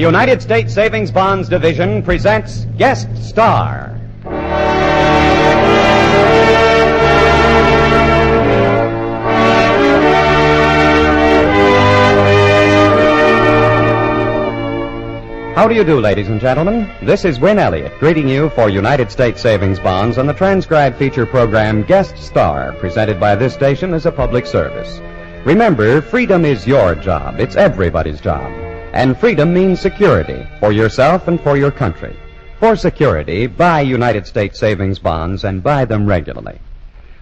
United States Savings Bonds Division presents Guest Star. How do you do, ladies and gentlemen? This is Win Elliott greeting you for United States Savings Bonds on the transcribed feature program Guest Star, presented by this station as a public service. Remember, freedom is your job. It's everybody's job. And freedom means security for yourself and for your country. For security, buy United States Savings Bonds and buy them regularly.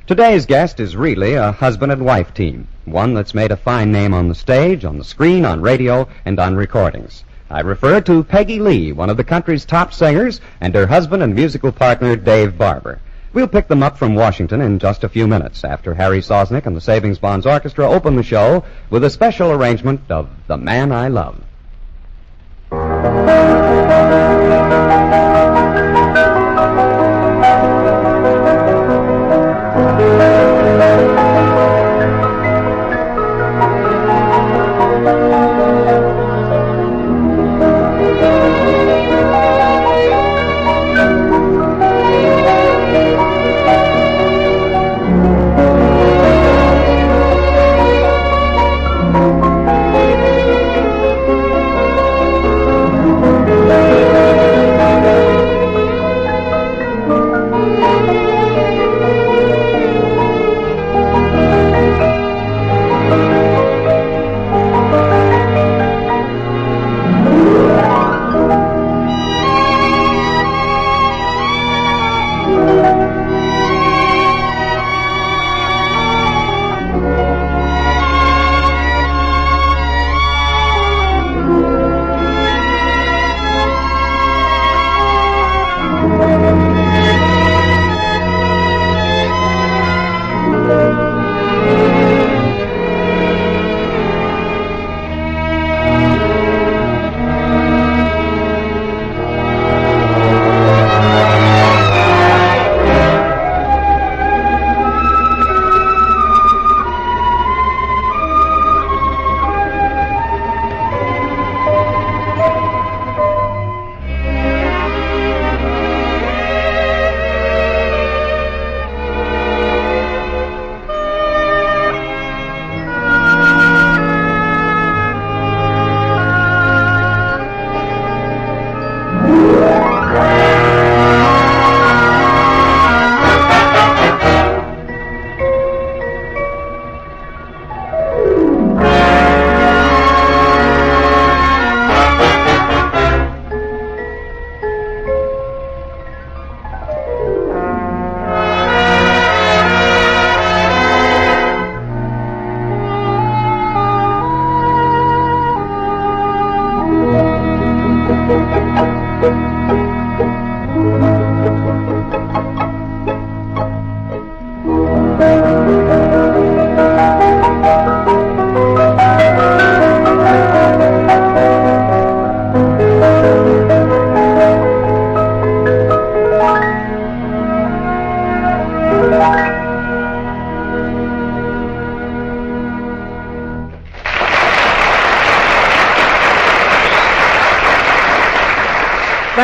Today's guest is really a husband and wife team, one that's made a fine name on the stage, on the screen, on radio, and on recordings. I refer to Peggy Lee, one of the country's top singers, and her husband and musical partner, Dave Barber. We'll pick them up from Washington in just a few minutes after Harry Sosnick and the Savings Bonds Orchestra open the show with a special arrangement of The Man I Love.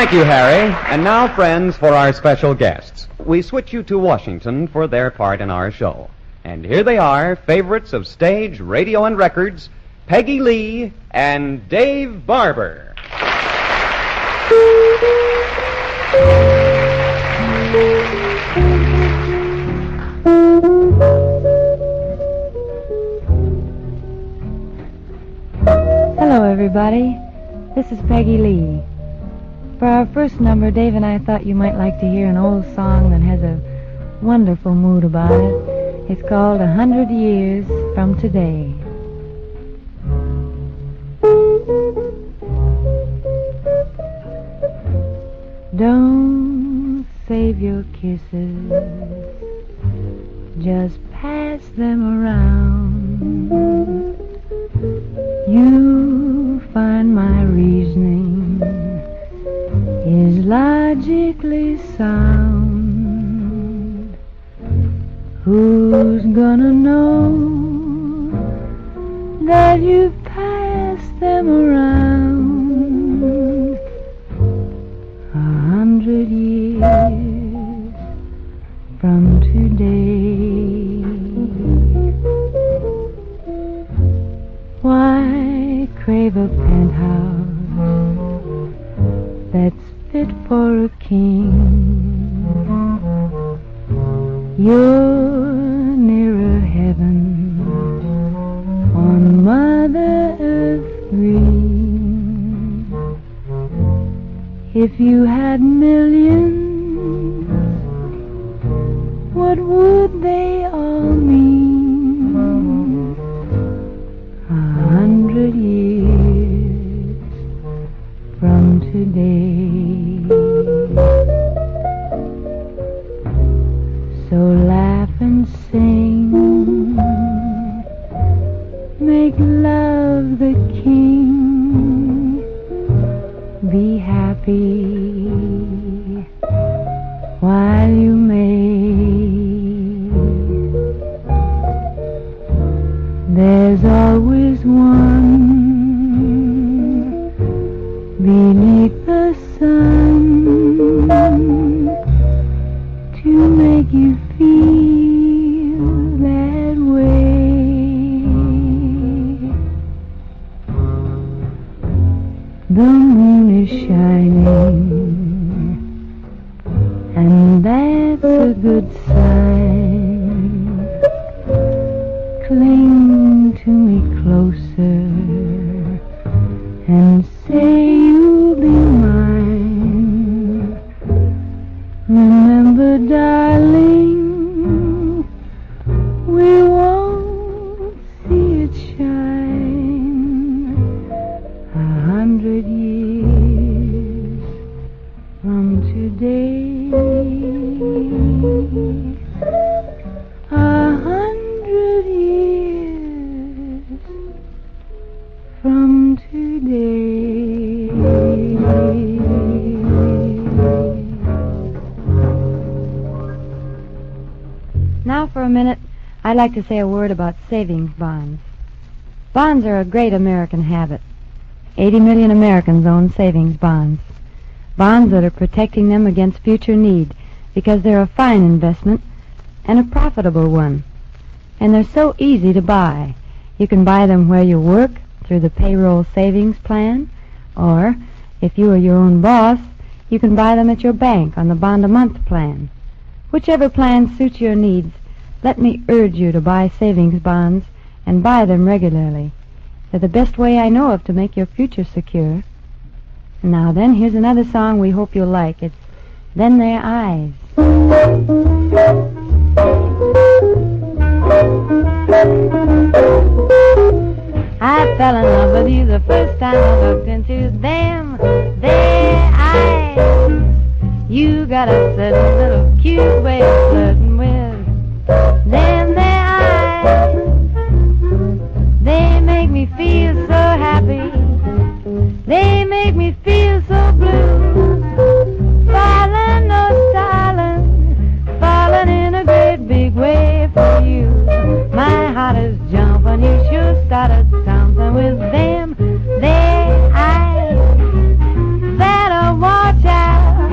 Thank you, Harry. And now, friends, for our special guests. We switch you to Washington for their part in our show. And here they are, favorites of stage, radio, and records, Peggy Lee and Dave Barber. Hello, everybody. This is Peggy Lee. For our first number, Dave and I thought you might like to hear an old song that has a wonderful mood about it. It's called 100 Years from Today. Don't save your kisses, just pass them around. You find my reasoning is logically sound. Who's gonna know that you've passed them around? fit for a king. You're nearer heaven on Mother Earth green. If you had millions, what would they all mean? 100 years from today. So laugh and sing, make love the king, be happy while you may. There's always one beneath the sun to make you feel that way. The moon is shining, and that's a good sign. Cling to me closer and say you'll be mine. Remember, darling, we won't see it shine 100 years from today. 100 years from today. Now for a minute, I'd like to say a word about savings bonds. Bonds are a great American habit. 80 million Americans own savings bonds. Bonds that are protecting them against future need because they're a fine investment and a profitable one. And they're so easy to buy. You can buy them where you work through the payroll savings plan, or if you are your own boss, you can buy them at your bank on the bond-a-month plan. Whichever plan suits your needs, let me urge you to buy savings bonds and buy them regularly. They're the best way I know of to make your future secure. And now then, here's another song we hope you'll like. It's Then Their Eyes. I fell in love with you the first time I looked into them, their eyes. You got a certain little cute way of flirting with them, their eyes. They make me feel so happy. They make me feel so blue. Falling, oh darling, falling in a great big way for you. My heart is jumping, you sure started something with them, their eyes. Better watch out,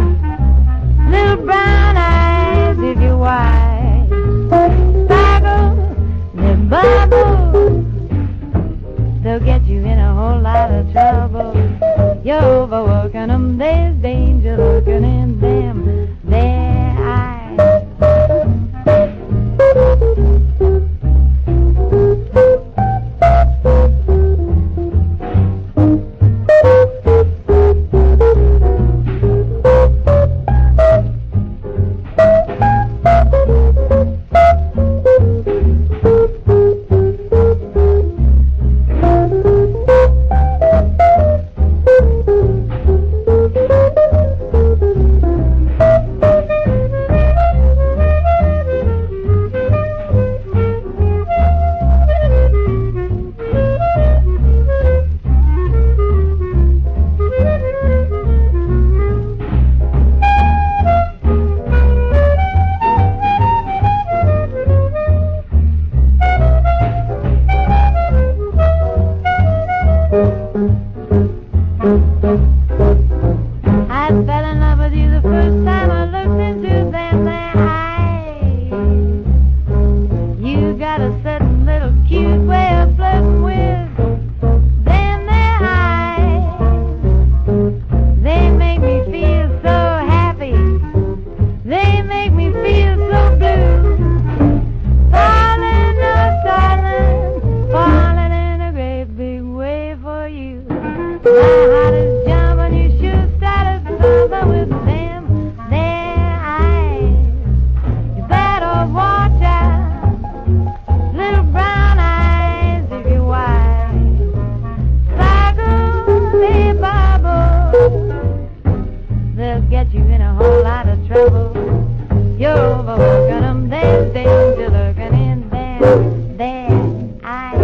little brown eyes, if you're wise. get you in a whole lot of trouble. You're overworking them, they're looking in their eyes.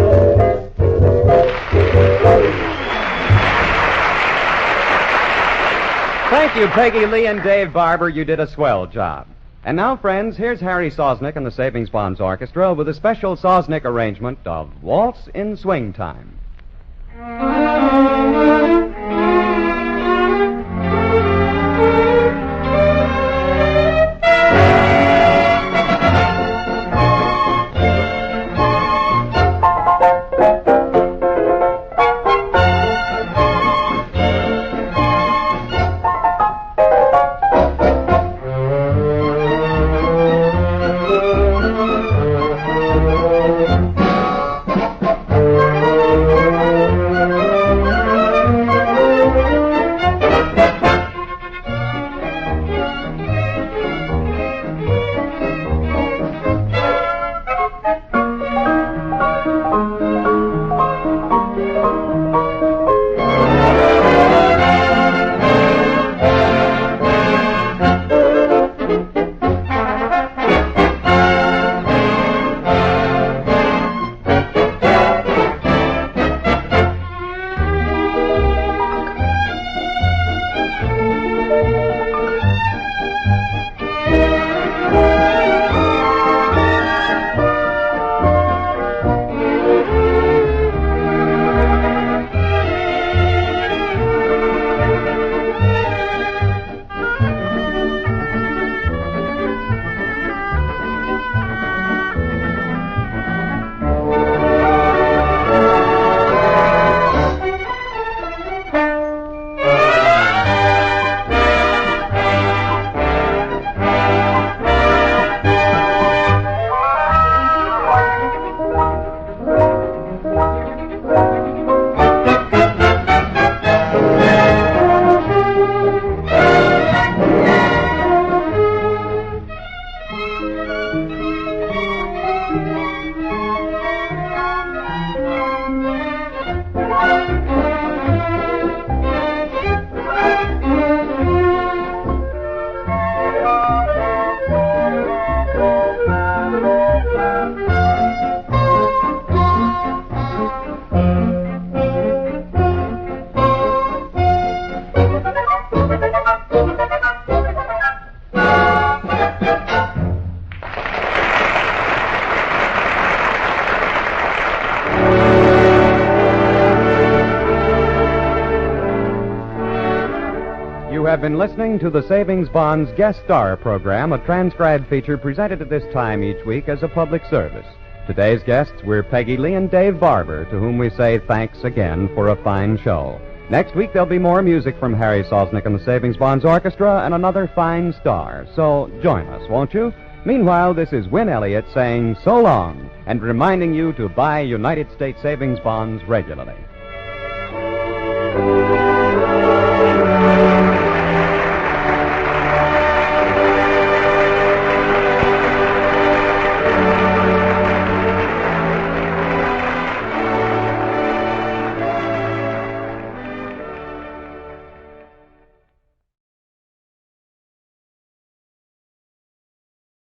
Thank you, Peggy Lee and Dave Barber. You did a swell job. And now, friends, here's Harry Sosnick and the Savings Bonds Orchestra with a special Sosnick arrangement of Waltz in Swing Time. You have been listening to the Savings Bonds Guest Star program, a transcribed feature presented at this time each week as a public service. Today's guests were Peggy Lee and Dave Barber, to whom we say thanks again for a fine show. Next week, there'll be more music from Harry Sosnick and the Savings Bonds Orchestra and another fine star. So join us, won't you? Meanwhile, this is Win Elliott saying so long and reminding you to buy United States savings bonds regularly.